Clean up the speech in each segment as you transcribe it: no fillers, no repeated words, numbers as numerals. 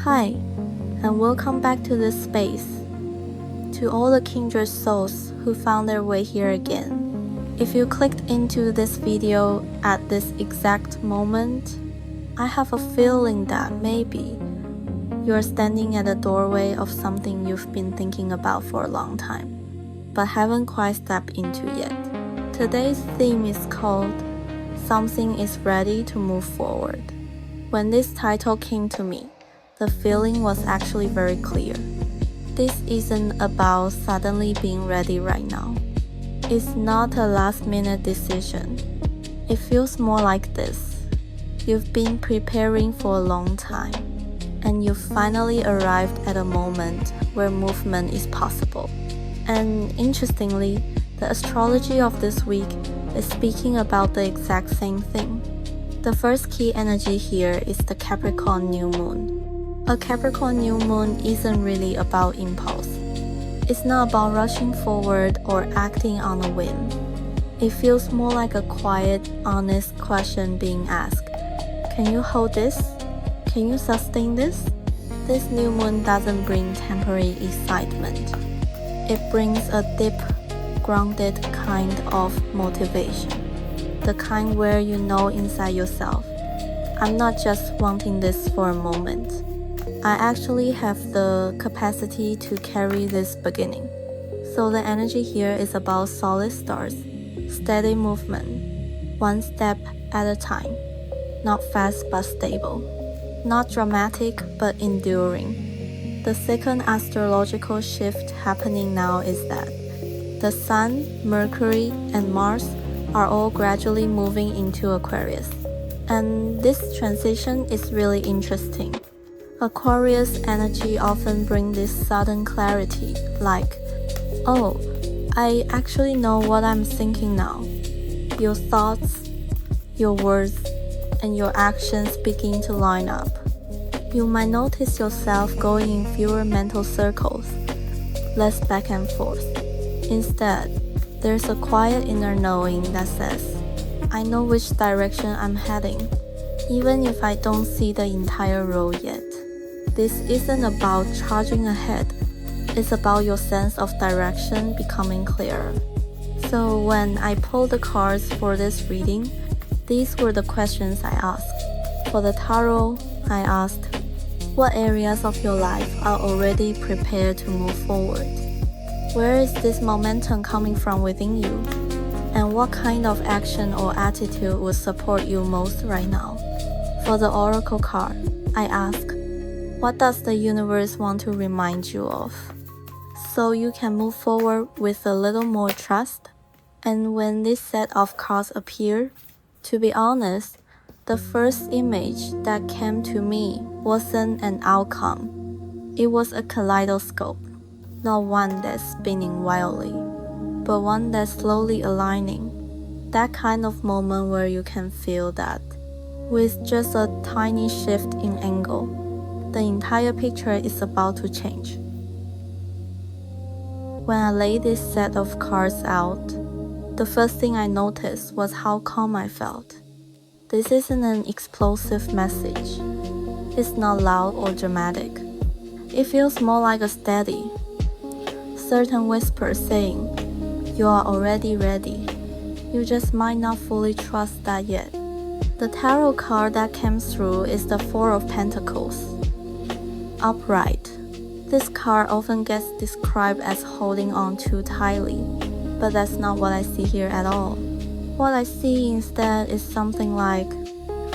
Hi, and welcome back to this space. To all the kindred souls who found their way here again. If you clicked into this video at this exact moment, I have a feeling that maybe you're standing at the doorway of something you've been thinking about for a long time, but haven't quite stepped into yet. Today's theme is called Something is Ready to Move Forward. When this title came to me, the feeling was actually very clear. This isn't about suddenly being ready right now. It's not a last-minute decision. It feels more like this. You've been preparing for a long time, and you've finally arrived at a moment where movement is possible. And interestingly, the astrology of this week is speaking about the exact same thing. The first key energy here is the Capricorn new moon. A Capricorn new moon isn't really about impulse. It's not about rushing forward or acting on a whim. It feels more like a quiet, honest question being asked. Can you hold this? Can you sustain this? This new moon doesn't bring temporary excitement. It brings a deep, grounded kind of motivation. The kind where you know inside yourself, I'm not just wanting this for a moment. I actually have the capacity to carry this beginning. So the energy here is about solid starts, steady movement, one step at a time, not fast but stable, not dramatic but enduring. The second astrological shift happening now is that the Sun, Mercury, and Mars are all gradually moving into Aquarius. And this transition is really interesting. Aquarius energy often brings this sudden clarity, like, oh, I actually know what I'm thinking now. Your thoughts, your words, and your actions begin to line up. You might notice yourself going in fewer mental circles, less back and forth. Instead, there's a quiet inner knowing that says, I know which direction I'm heading, even if I don't see the entire road yet. This isn't about charging ahead, it's about your sense of direction becoming clearer. So when I pulled the cards for this reading, these were the questions I asked. For the tarot, I asked, what areas of your life are already prepared to move forward? Where is this momentum coming from within you? And what kind of action or attitude would support you most right now? For the oracle card, I asked, what does the universe want to remind you of? So you can move forward with a little more trust. And when this set of cards appeared, to be honest, the first image that came to me wasn't an outcome. It was a kaleidoscope, not one that's spinning wildly, but one that's slowly aligning. That kind of moment where you can feel that, with just a tiny shift in angle, the entire picture is about to change. When I laid this set of cards out, the first thing I noticed was how calm I felt. This isn't an explosive message. It's not loud or dramatic. It feels more like a steady, certain whisper saying, you are already ready. You just might not fully trust that yet. The tarot card that came through is the Four of Pentacles. Upright. This card often gets described as holding on too tightly, but that's not what I see here at all. What I see instead is something like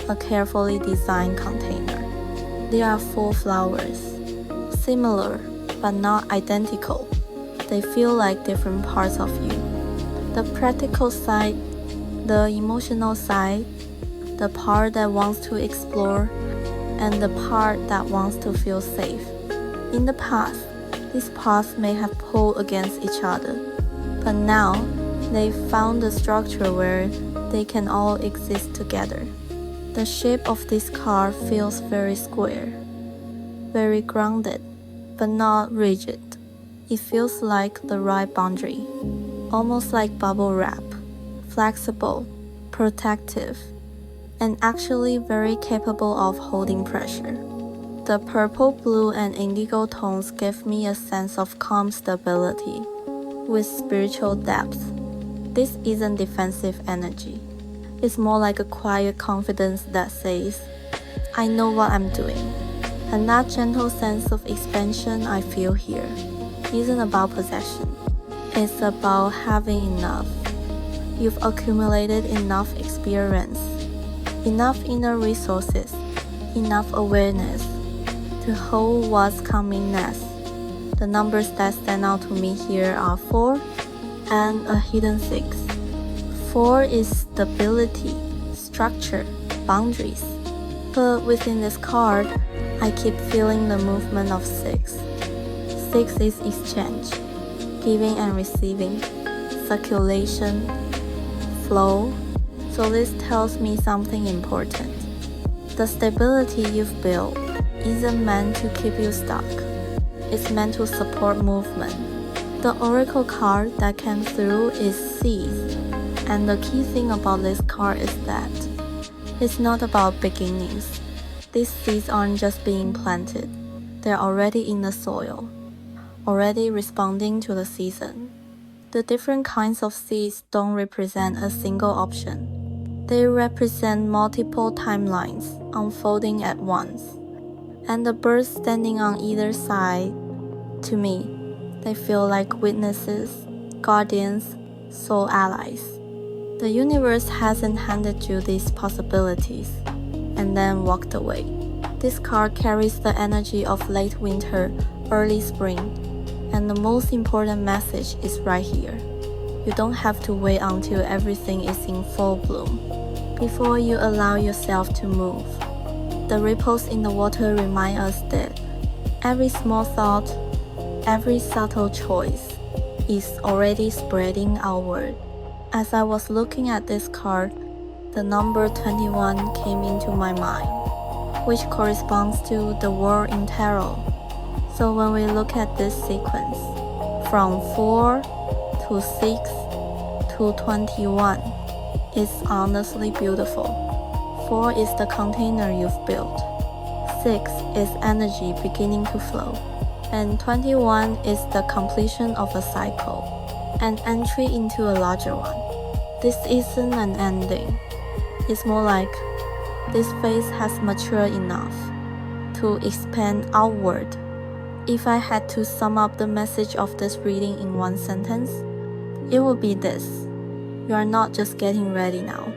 a carefully designed container. There are 4 flowers, similar but not identical. They feel like different parts of you. The practical side, the emotional side, the part that wants to explore, and the part that wants to feel safe. In the past, these parts may have pulled against each other, but now they've found a structure where they can all exist together. The shape of this card feels very square, very grounded, but not rigid. It feels like the right boundary, almost like bubble wrap, flexible, protective, and actually very capable of holding pressure. The purple, blue, and indigo tones give me a sense of calm stability with spiritual depth. This isn't defensive energy. It's more like a quiet confidence that says, I know what I'm doing. And that gentle sense of expansion I feel here isn't about possession. It's about having enough. You've accumulated enough experience, enough inner resources, enough awareness to hold what's coming next. The numbers that stand out to me here are 4 and a hidden 6. 4 is stability, structure, boundaries. But within this card, I keep feeling the movement of 6. 6 is exchange, giving and receiving, circulation, flow. So this tells me something important. The stability you've built isn't meant to keep you stuck. It's meant to support movement. The oracle card that came through is seeds. And the key thing about this card is that it's not about beginnings. These seeds aren't just being planted. They're already in the soil, already responding to the season. The different kinds of seeds don't represent a single option. They represent multiple timelines unfolding at once. And the birds standing on either side, to me, they feel like witnesses, guardians, soul allies. The universe hasn't handed you these possibilities and then walked away. This card carries the energy of late winter, early spring, and the most important message is right here. You don't have to wait until everything is in full bloom before you allow yourself to move. The ripples in the water remind us that every small thought, every subtle choice is already spreading outward. As I was looking at this card, the number 21 came into my mind, which corresponds to the word in tarot. So when we look at this sequence, from 4 to 6 to 21, it's honestly beautiful. 4 is the container you've built. 6 is energy beginning to flow. And 21 is the completion of a cycle, an entry into a larger one. This isn't an ending. It's more like this phase has matured enough to expand outward. If I had to sum up the message of this reading in one sentence, it would be this. You are not just getting ready now.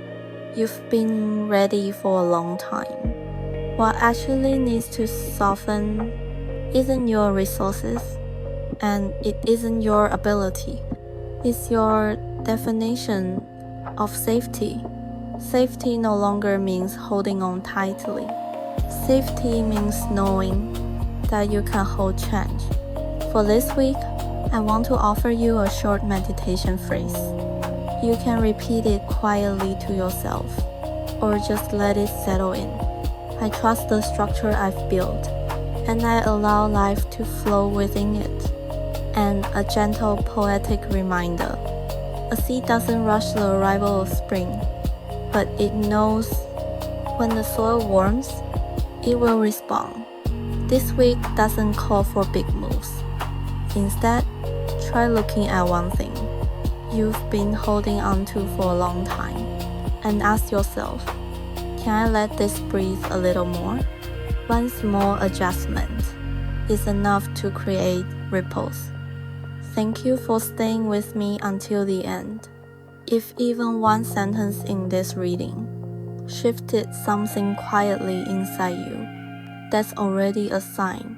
You've been ready for a long time. What actually needs to soften isn't your resources, and it isn't your ability. It's your definition of safety. Safety no longer means holding on tightly. Safety means knowing that you can hold change. For this week, I want to offer you a short meditation phrase. You can repeat it quietly to yourself, or just let it settle in. I trust the structure I've built, and I allow life to flow within it. And a gentle poetic reminder. A seed doesn't rush the arrival of spring, but it knows when the soil warms, it will respond. This week doesn't call for big moves. Instead, try looking at one thing you've been holding on to for a long time and ask yourself, can I let this breathe a little more? One small adjustment is enough to create ripples. Thank you for staying with me until the end. If even one sentence in this reading shifted something quietly inside you, that's already a sign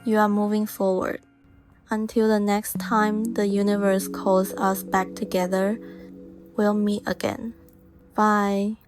you are moving forward. Until the next time the universe calls us back together, we'll meet again. Bye.